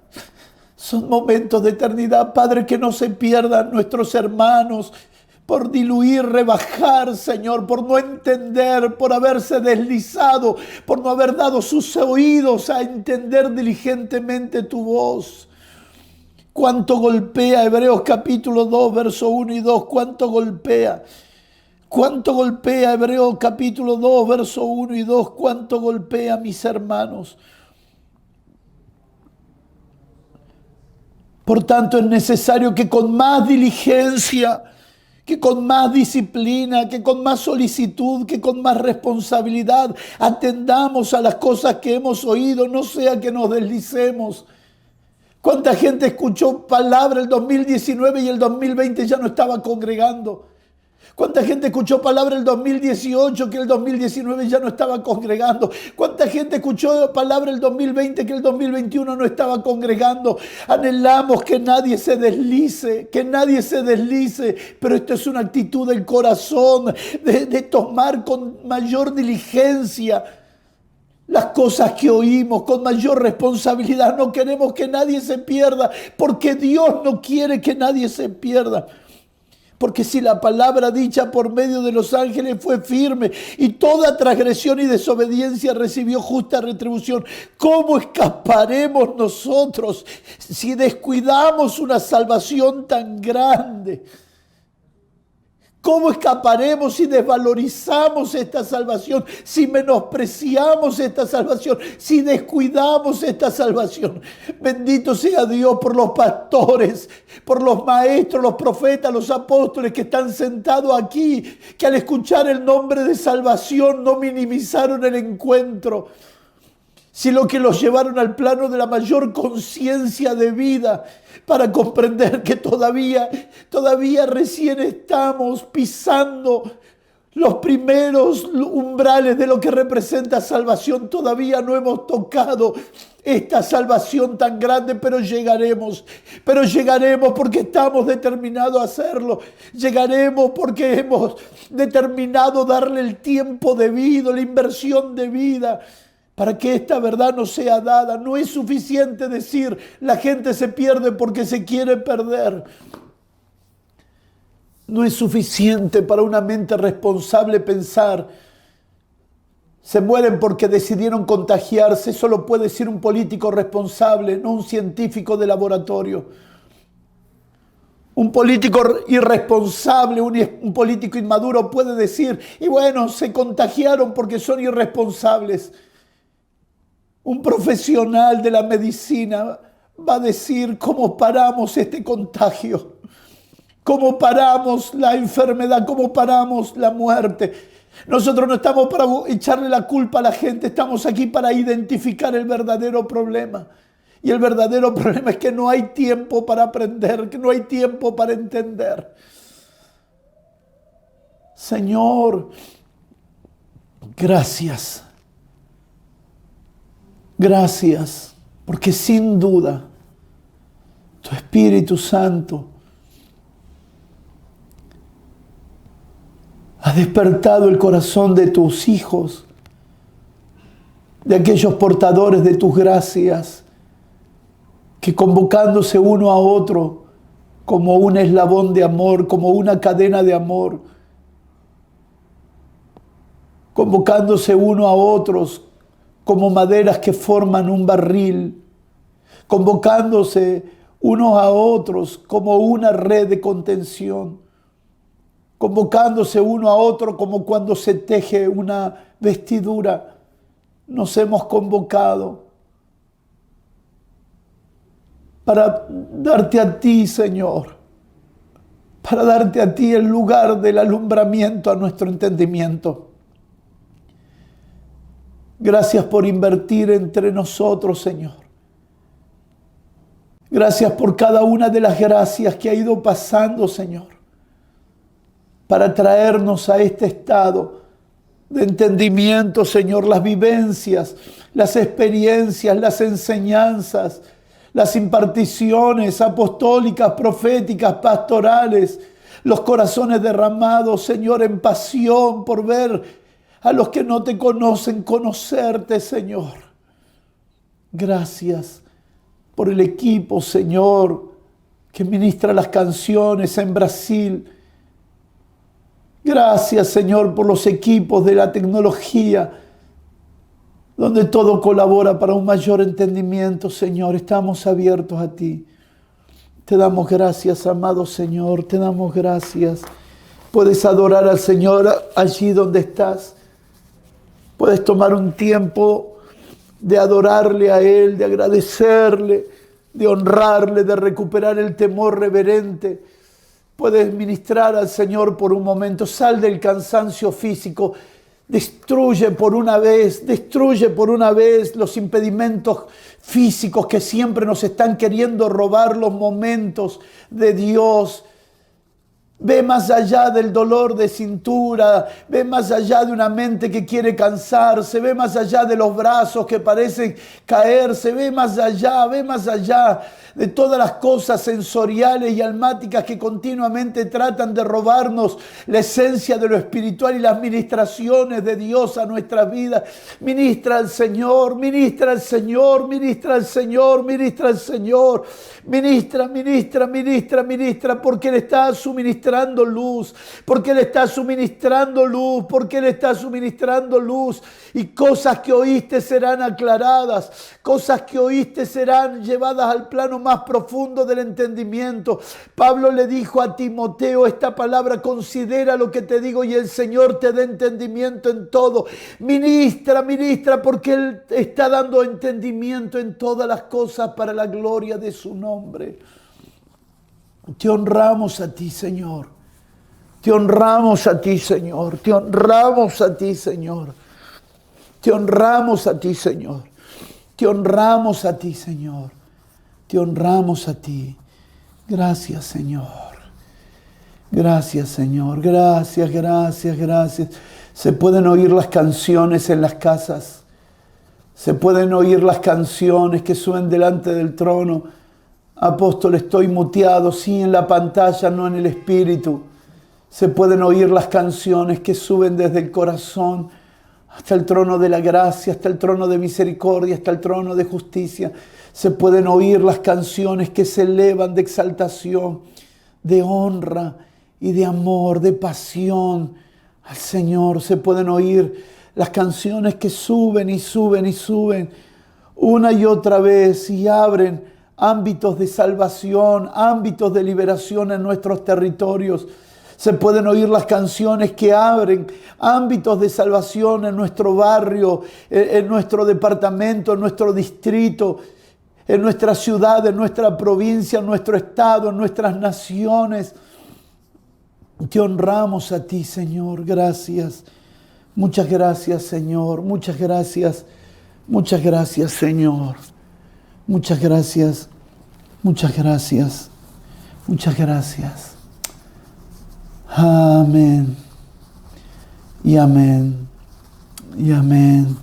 Son momentos de eternidad, Padre, que no se pierdan nuestros hermanos por diluir, rebajar, Señor, por no entender, por haberse deslizado, por no haber dado sus oídos a entender diligentemente tu voz. Cuánto golpea Hebreos capítulo 2, verso 1 y 2, cuánto golpea. Cuánto golpea Hebreos capítulo 2, verso 1 y 2, cuánto golpea a mis hermanos. Por tanto, es necesario que con más diligencia, que con más disciplina, que con más solicitud, que con más responsabilidad atendamos a las cosas que hemos oído, no sea que nos deslicemos. ¿Cuánta gente escuchó palabra el 2019 y el 2020 ya no estaba congregando? ¿Cuánta gente escuchó palabra el 2018 que el 2019 ya no estaba congregando? ¿Cuánta gente escuchó palabra el 2020 que el 2021 no estaba congregando? Anhelamos que nadie se deslice, pero esto es una actitud del corazón de tomar con mayor diligencia las cosas que oímos, con mayor responsabilidad. No queremos que nadie se pierda, porque Dios no quiere que nadie se pierda. Porque si la palabra dicha por medio de los ángeles fue firme y toda transgresión y desobediencia recibió justa retribución, ¿cómo escaparemos nosotros si descuidamos una salvación tan grande? ¿Cómo escaparemos si desvalorizamos esta salvación, si menospreciamos esta salvación, si descuidamos esta salvación? Bendito sea Dios por los pastores, por los maestros, los profetas, los apóstoles que están sentados aquí, que al escuchar el nombre de salvación no minimizaron el encuentro, sino que los llevaron al plano de la mayor conciencia de vida para comprender que todavía recién estamos pisando los primeros umbrales de lo que representa salvación. Todavía no hemos tocado esta salvación tan grande, pero llegaremos porque estamos determinados a hacerlo. Llegaremos porque hemos determinado darle el tiempo debido, la inversión debida, para que esta verdad nos sea dada. No es suficiente decir, la gente se pierde porque se quiere perder. No es suficiente para una mente responsable pensar, se mueren porque decidieron contagiarse. Eso lo puede decir un político responsable, no un científico de laboratorio. Un político irresponsable, un político inmaduro puede decir, y bueno, se contagiaron porque son irresponsables. Un profesional de la medicina va a decir, ¿cómo paramos este contagio? ¿Cómo paramos la enfermedad? ¿Cómo paramos la muerte? Nosotros no estamos para echarle la culpa a la gente, estamos aquí para identificar el verdadero problema. Y el verdadero problema es que no hay tiempo para aprender, que no hay tiempo para entender. Señor, gracias. Gracias, porque sin duda tu Espíritu Santo ha despertado el corazón de tus hijos, de aquellos portadores de tus gracias, que convocándose uno a otro como un eslabón de amor, como una cadena de amor, convocándose uno a otros como maderas que forman un barril, convocándose unos a otros como una red de contención, convocándose uno a otro como cuando se teje una vestidura. Nos hemos convocado para darte a ti, Señor, para darte a ti el lugar del alumbramiento a nuestro entendimiento. Gracias por invertir entre nosotros, Señor. Gracias por cada una de las gracias que ha ido pasando, Señor, para traernos a este estado de entendimiento, Señor, las vivencias, las experiencias, las enseñanzas, las imparticiones apostólicas, proféticas, pastorales, los corazones derramados, Señor, en pasión por ver a los que no te conocen conocerte, Señor. Gracias por el equipo, Señor, que ministra las canciones en Brasil. Gracias, Señor, por los equipos de la tecnología, donde todo colabora para un mayor entendimiento, Señor. Estamos abiertos a ti. Te damos gracias, amado Señor, te damos gracias. Puedes adorar al Señor allí donde estás. Puedes tomar un tiempo de adorarle a Él, de agradecerle, de honrarle, de recuperar el temor reverente. Puedes ministrar al Señor por un momento. Sal del cansancio físico. Destruye por una vez los impedimentos físicos que siempre nos están queriendo robar los momentos de Dios. Ve más allá del dolor de cintura, ve más allá de una mente que quiere cansarse, ve más allá de los brazos que parecen caerse, ve más allá de todas las cosas sensoriales y almáticas que continuamente tratan de robarnos la esencia de lo espiritual y las ministraciones de Dios a nuestras vidas. Ministra al Señor, ministra al Señor, ministra al Señor, ministra al Señor. Ministra, porque Él está suministrando luz, porque Él está suministrando luz, porque Él está suministrando luz. Y cosas que oíste serán aclaradas, cosas que oíste serán llevadas al plano más profundo del entendimiento. Pablo le dijo a Timoteo esta palabra: considera lo que te digo y el Señor te dé entendimiento en todo. Ministra, porque Él está dando entendimiento en todas las cosas para la gloria de su nombre. Te honramos a ti, Señor. Te honramos a ti, Señor. Te honramos a ti, Señor. Te honramos a ti, Señor. Te honramos a ti, Señor. Te honramos a ti. Gracias, Señor. Gracias, Señor. Gracias, gracias, gracias. Se pueden oír las canciones en las casas. Se pueden oír las canciones que suben delante del trono. Apóstol, estoy muteado, sí, en la pantalla, no en el espíritu. Se pueden oír las canciones que suben desde el corazón hasta el trono de la gracia, hasta el trono de misericordia, hasta el trono de justicia. Se pueden oír las canciones que se elevan de exaltación, de honra y de amor, de pasión al Señor. Se pueden oír las canciones que suben y suben y suben una y otra vez y abren ámbitos de salvación, ámbitos de liberación en nuestros territorios. Se pueden oír las canciones que abren ámbitos de salvación en nuestro barrio, en nuestro departamento, en nuestro distrito, en nuestra ciudad, en nuestra provincia, en nuestro estado, en nuestras naciones. Te honramos a ti, Señor. Gracias. Muchas gracias, Señor. Muchas gracias. Muchas gracias, Señor. Muchas gracias. Muchas gracias. Muchas gracias. Amén. Y amén. Y amén.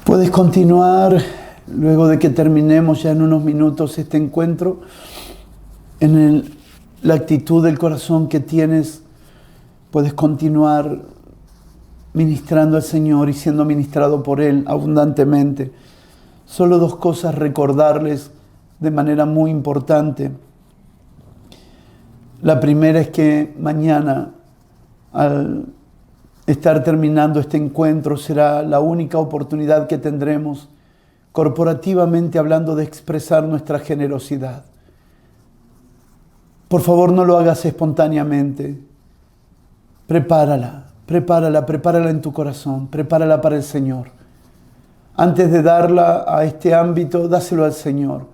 Puedes continuar luego de que terminemos ya en unos minutos este encuentro en la actitud del corazón que tienes. Puedes continuar ministrando al Señor y siendo ministrado por Él abundantemente. Solo dos cosas recordarles de manera muy importante. La primera es que mañana, al estar terminando este encuentro, será la única oportunidad que tendremos, corporativamente hablando, de expresar nuestra generosidad. Por favor, no lo hagas espontáneamente. Prepárala en tu corazón, prepárala para el Señor. Antes de darla a este ámbito, dáselo al Señor.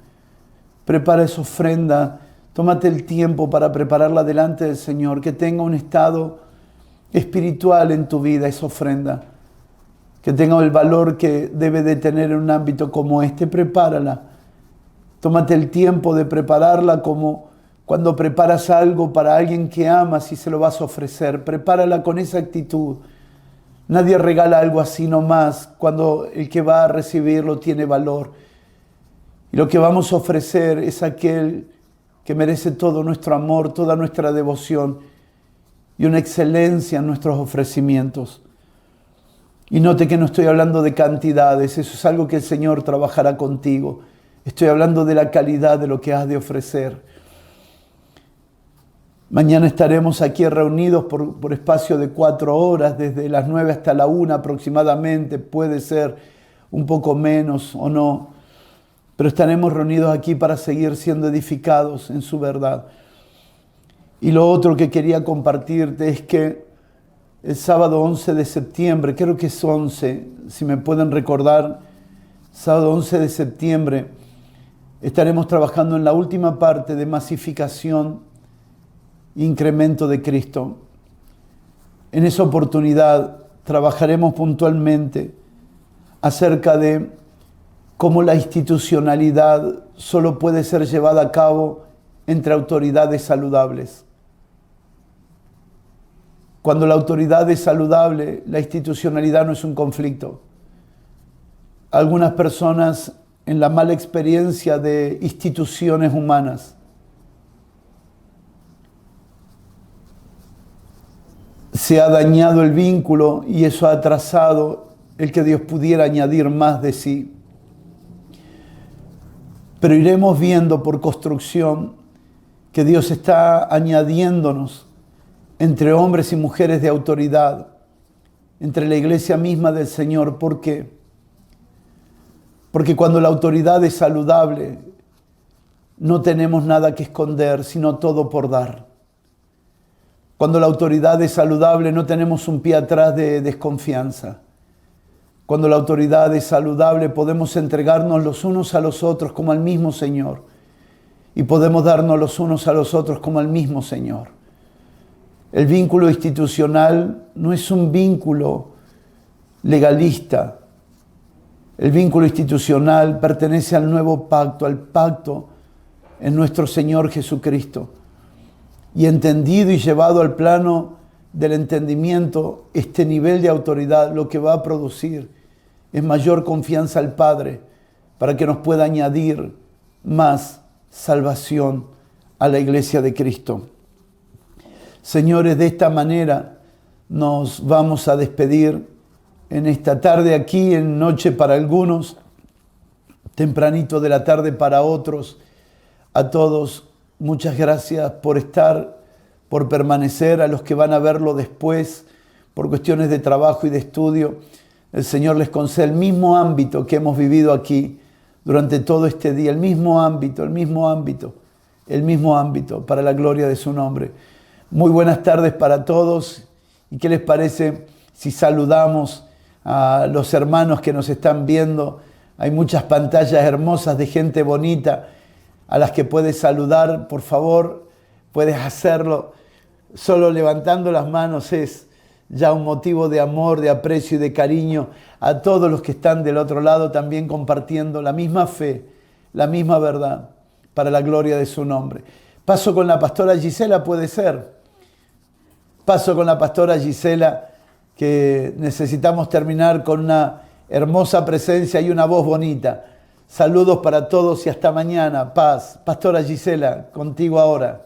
Prepara esa ofrenda. Tómate el tiempo para prepararla delante del Señor, que tenga un estado espiritual en tu vida esa ofrenda, que tenga el valor que debe de tener en un ámbito como este. Prepárala. Tómate el tiempo de prepararla como cuando preparas algo para alguien que amas y se lo vas a ofrecer. Prepárala con esa actitud. Nadie regala algo así nomás cuando el que va a recibirlo tiene valor. Y lo que vamos a ofrecer es aquel que merece todo nuestro amor, toda nuestra devoción y una excelencia en nuestros ofrecimientos. Y note que no estoy hablando de cantidades, eso es algo que el Señor trabajará contigo. Estoy hablando de la calidad de lo que has de ofrecer. Mañana estaremos aquí reunidos por espacio de 4 horas, desde las 9 hasta la 1 aproximadamente, puede ser un poco menos o no. Pero estaremos reunidos aquí para seguir siendo edificados en su verdad. Y lo otro que quería compartirte es que el sábado 11 de septiembre, creo que es 11, si me pueden recordar, sábado 11 de septiembre, estaremos trabajando en la última parte de masificación e incremento de Cristo. En esa oportunidad trabajaremos puntualmente acerca de cómo la institucionalidad solo puede ser llevada a cabo entre autoridades saludables. Cuando la autoridad es saludable, la institucionalidad no es un conflicto. Algunas personas, en la mala experiencia de instituciones humanas, se ha dañado el vínculo y eso ha atrasado el que Dios pudiera añadir más de sí. Pero iremos viendo por construcción que Dios está añadiéndonos entre hombres y mujeres de autoridad, entre la iglesia misma del Señor. ¿Por qué? Porque cuando la autoridad es saludable, no tenemos nada que esconder, sino todo por dar. Cuando la autoridad es saludable, no tenemos un pie atrás de desconfianza. Cuando la autoridad es saludable, podemos entregarnos los unos a los otros como al mismo Señor. Y podemos darnos los unos a los otros como al mismo Señor. El vínculo institucional no es un vínculo legalista. El vínculo institucional pertenece al nuevo pacto, al pacto en nuestro Señor Jesucristo. Y entendido y llevado al plano del entendimiento, este nivel de autoridad lo que va a producir es mayor confianza al Padre para que nos pueda añadir más salvación a la iglesia de Cristo. Señores, de esta manera nos vamos a despedir en esta tarde aquí, en noche para algunos, tempranito de la tarde para otros. A todos, muchas gracias por estar, por permanecer, a los que van a verlo después, por cuestiones de trabajo y de estudio. El Señor les conceda el mismo ámbito que hemos vivido aquí durante todo este día, el mismo ámbito, para la gloria de su nombre. Muy buenas tardes para todos. ¿Y qué les parece si saludamos a los hermanos que nos están viendo? Hay muchas pantallas hermosas de gente bonita a las que puedes saludar. Por favor, puedes hacerlo. Solo levantando las manos es ya un motivo de amor, de aprecio y de cariño a todos los que están del otro lado también compartiendo la misma fe, la misma verdad, para la gloria de su nombre. Paso con la pastora Gisela, puede ser. Paso con la pastora Gisela, que necesitamos terminar con una hermosa presencia y una voz bonita. Saludos para todos y hasta mañana. Paz. Pastora Gisela, contigo ahora.